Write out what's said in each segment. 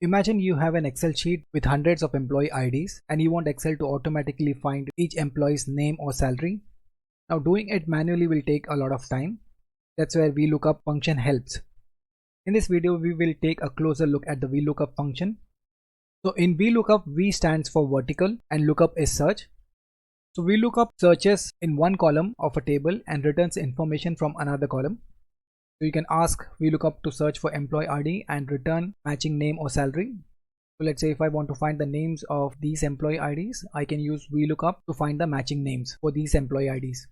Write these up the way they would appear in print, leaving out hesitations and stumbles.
Imagine you have an Excel sheet with hundreds of employee IDs and you want Excel to automatically find each employee's name or salary. Now doing it manually will take a lot of time. That's where VLOOKUP function helps. In this video we will take a closer look at the VLOOKUP function. So in VLOOKUP, V stands for vertical and lookup is search. So VLOOKUP searches in one column of a table and returns information from another column. So you can ask VLOOKUP to search for employee ID and return matching name or salary. So let's say if I want to find the names of these employee IDs, I can use VLOOKUP to find the matching names for these employee IDs.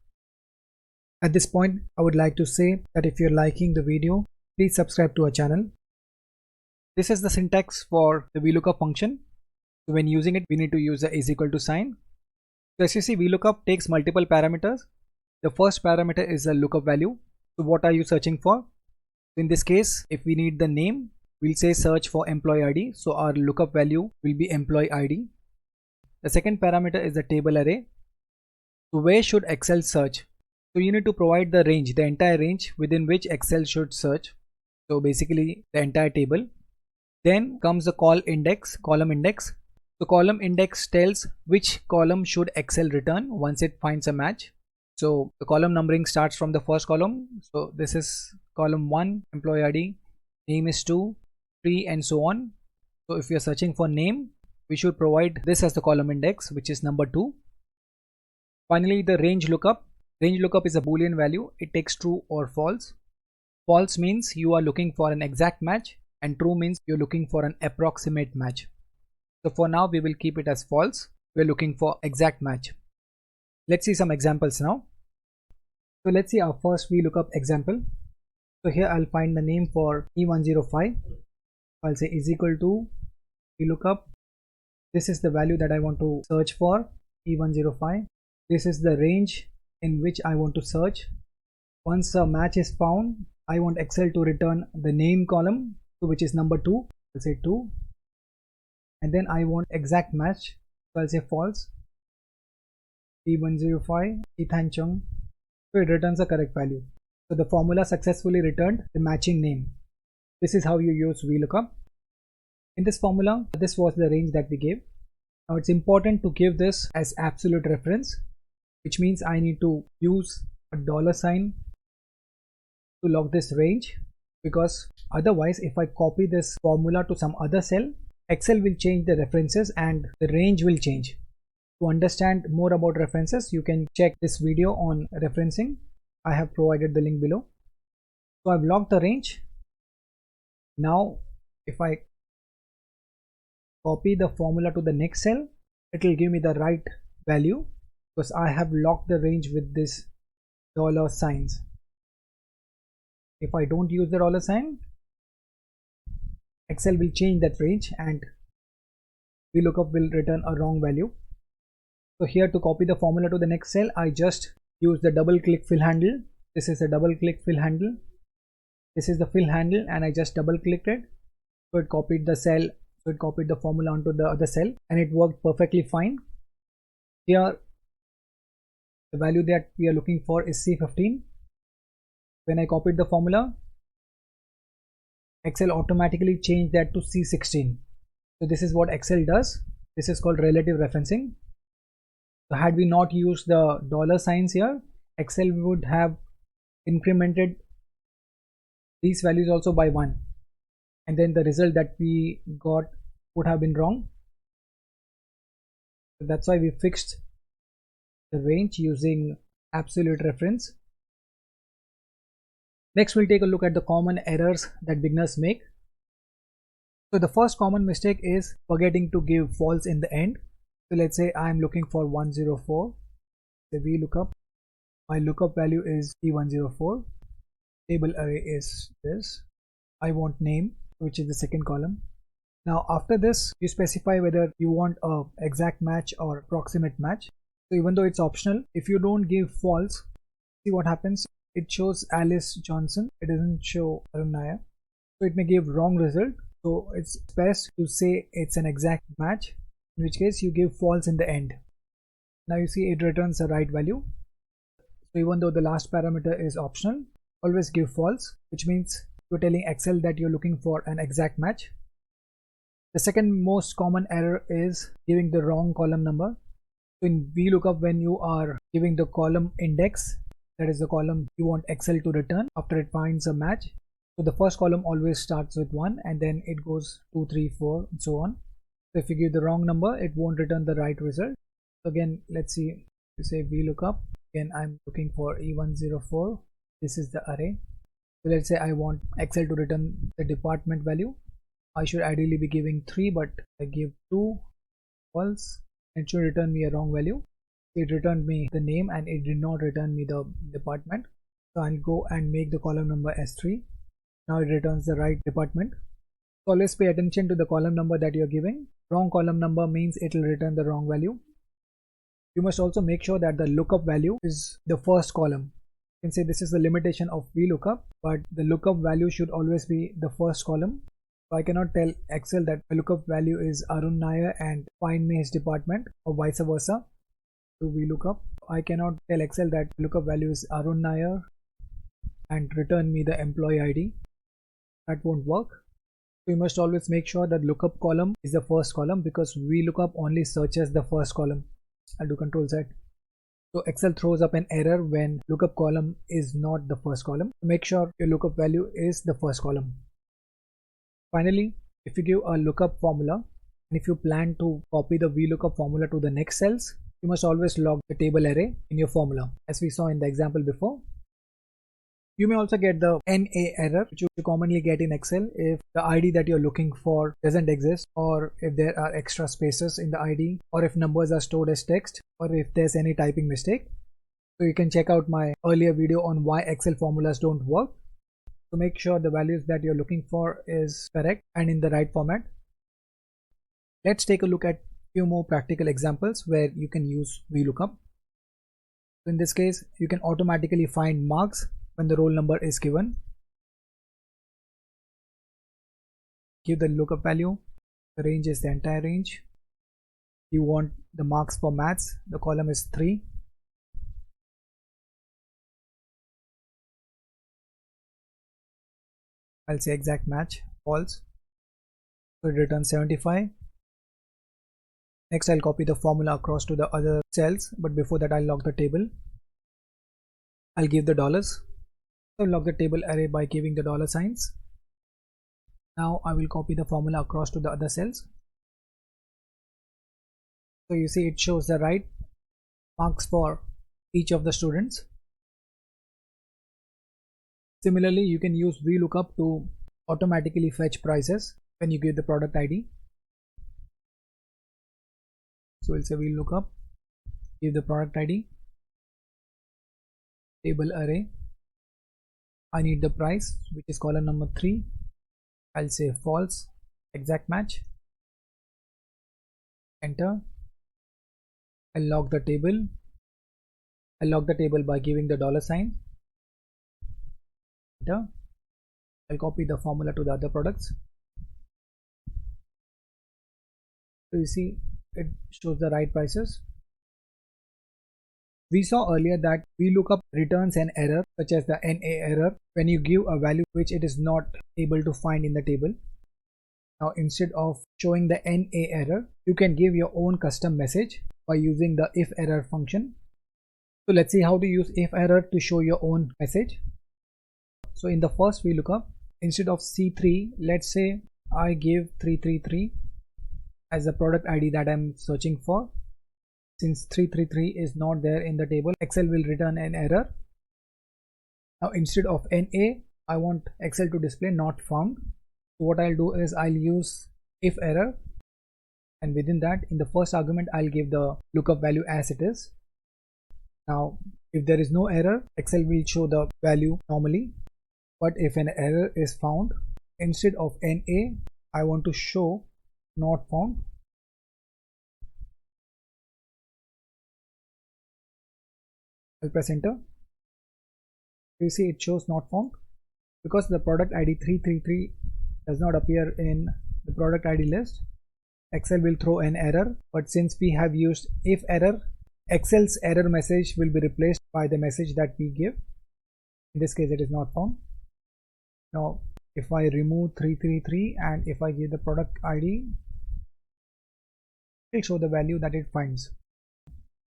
At this point, I would like to say that if you're liking the video, please subscribe to our channel. This is the syntax for the VLOOKUP function. So when using it, we need to use the is equal to sign. So as you see, VLOOKUP takes multiple parameters. The first parameter is the lookup value. So what are you searching for? In this case, if we need the name, we'll say search for employee ID. So our lookup value will be employee ID. The second parameter is the table array. So where should Excel search? So you need to provide the range, the entire range within which Excel should search. So basically the entire table. Then comes the column index. So column index tells which column should Excel return once it finds a match. So the column numbering starts from the first column. So this is column 1, employee ID, name is 2, 3 and so on. So if we are searching for name, we should provide this as the column index, which is number 2. Finally, the range lookup. Range lookup is a boolean value. It takes true or false. False means you are looking for an exact match and true means you're looking for an approximate match. So for now we will keep it as false. We're looking for exact match. Let's see some examples now. So let's see our first VLOOKUP example. So here I'll find the name for E105. I'll say is equal to VLOOKUP. This is the value that I want to search for, E105. This is the range in which I want to search. Once a match is found, I want Excel to return the name column, which is number 2. I'll say 2. And then I want exact match. So I'll say false. E105, Ethan Chung. So it returns the correct value. So the formula successfully returned the matching name. This is how you use VLOOKUP. In this formula, this was the range that we gave. Now it's important to give this as absolute reference, which means I need to use a $sign to log this range, because otherwise if I copy this formula to some other cell, Excel will change the references and the range will change. To understand more about references, you can check this video on referencing. I have provided the link below. So I've logged the range. Now if I copy the formula to the next cell, it will give me the right value because I have locked the range with this $signs. If I don't use the $sign, Excel will change that range and VLOOKUP will return a wrong value. So here to copy the formula to the next cell, I just use the double click fill handle. This is a double click fill handle. This is the fill handle and I just double clicked it. So it copied the cell. So it copied the formula onto the other cell and it worked perfectly fine. Here the value that we are looking for is C15. When I copied the formula, Excel automatically changed that to C16. So this is what Excel does. This is called relative referencing. So had we not used the $signs here, Excel would have incremented these values also by 1. And then the result that we got would have been wrong. So that's why we fixed the range using absolute reference. Next we'll take a look at the common errors that beginners make. So the first common mistake is forgetting to give false in the end. So let's say I'm looking for 104. The VLOOKUP. My lookup value is E104. Table array is this. I want name, which is the second column. Now after this, you specify whether you want a exact match or approximate match. So even though it's optional, if you don't give false, see what happens. It shows Alice Johnson. It doesn't show Arunaya. So it may give wrong result. So it's best to say it's an exact match, in which case you give false in the end. Now you see it returns the right value. So even though the last parameter is optional, always give false, which means you're telling Excel that you're looking for an exact match. The second most common error is giving the wrong column number. So in VLOOKUP, when you are giving the column index, that is the column you want Excel to return after it finds a match. So the first column always starts with 1 and then it goes 2, 3, 4 and so on. So if you give the wrong number, it won't return the right result. So again, let's see, you say VLOOKUP. Again, I'm looking for E104. This is the array. So let's say I want Excel to return the department value. I should ideally be giving 3, but I give 2, false. It should return me a wrong value. It returned me the name and it did not return me the department. So I'll go and make the column number as 3. Now it returns the right department. So always pay attention to the column number that you're giving. Wrong column number means it will return the wrong value. You must also make sure that the lookup value is the first column. You can say this is the limitation of VLOOKUP, but the lookup value should always be the first column. So I cannot tell Excel that the lookup value is Arun Nair and find me his department, or vice versa to VLOOKUP. I cannot tell Excel that lookup value is Arun Nair and return me the employee ID. That won't work. So you must always make sure that lookup column is the first column, because VLOOKUP only searches the first column. I'll do Control Z. So Excel throws up an error when lookup column is not the first column. Make sure your lookup value is the first column. Finally, if you give a lookup formula and if you plan to copy the VLOOKUP formula to the next cells, you must always log the table array in your formula, as we saw in the example before. You may also get the NA error, which you commonly get in Excel if the ID that you're looking for doesn't exist, or if there are extra spaces in the ID, or if numbers are stored as text, or if there's any typing mistake. So you can check out my earlier video on why Excel formulas don't work. So make sure the values that you're looking for is correct and in the right format. Let's take a look at few more practical examples where you can use VLOOKUP. So in this case, you can automatically find marks when the roll number is given. Give the lookup value. The range is the entire range. You want the marks for maths. The column is 3. I'll say exact match, false. So it returns 75. Next, I'll copy the formula across to the other cells, but before that I'll log the table. I'll give the dollars. So log the table array by giving the dollar signs. Now I will copy the formula across to the other cells. So you see it shows the right marks for each of the students. Similarly, you can use VLOOKUP to automatically fetch prices when you give the product ID. So we'll say VLOOKUP, give the product ID, table array. I need the price, which is column number 3. I'll say false, exact match. Enter. I'll log the table. I'll log the table by giving the dollar sign. Enter. I'll copy the formula to the other products. So you see it shows the right prices. We saw earlier that VLOOKUP returns an error such as the NA error when you give a value which it is not able to find in the table. Now instead of showing the NA error, you can give your own custom message by using the IFERROR function. So let's see how to use IFERROR to show your own message. So in the first VLOOKUP, instead of C3, let's say I give 333 as the product ID that I'm searching for. Since 333 is not there in the table, Excel will return an error. Now instead of NA, I want Excel to display not found. So what I'll do is I'll use IFERROR, and within that, in the first argument, I'll give the lookup value as it is. Now if there is no error, Excel will show the value normally. But if an error is found, instead of NA, I want to show not found. I'll press enter. You see it shows not found because the product ID 333 does not appear in the product ID list. Excel will throw an error, but since we have used IFERROR, Excel's error message will be replaced by the message that we give. In this case, it is not found. Now if I remove 333 and if I give the product ID will show the value that it finds.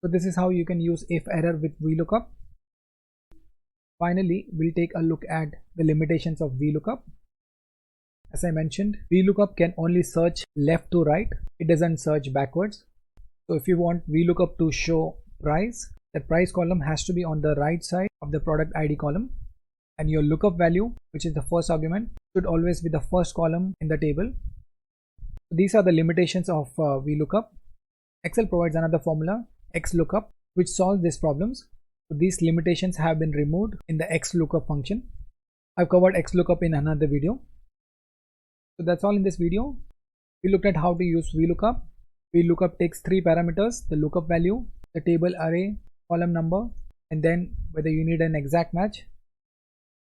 So this is how you can use if error with VLOOKUP. Finally, we'll take a look at the limitations of VLOOKUP. As I mentioned, VLOOKUP can only search left to right. It doesn't search backwards. So if you want VLOOKUP to show price, the price column has to be on the right side of the product ID column, and your lookup value, which is the first argument, should always be the first column in the table. So these are the limitations of VLOOKUP. Excel provides another formula, XLOOKUP, which solves these problems. So these limitations have been removed in the XLOOKUP function. I've covered XLOOKUP in another video. So that's all in this video. We looked at how to use VLOOKUP. VLOOKUP takes three parameters: the lookup value, the table array, column number, and then whether you need an exact match.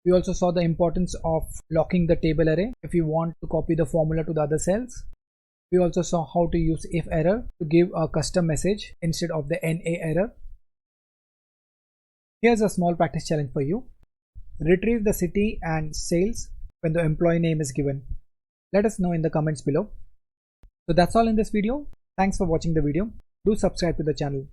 We also saw the importance of locking the table array if you want to copy the formula to the other cells. We also saw how to use if error to give a custom message instead of the NA error. Here's a small practice challenge for you. Retrieve the city and sales when the employee name is given. Let us know in the comments below. So that's all in this video. Thanks for watching the video. Do subscribe to the channel.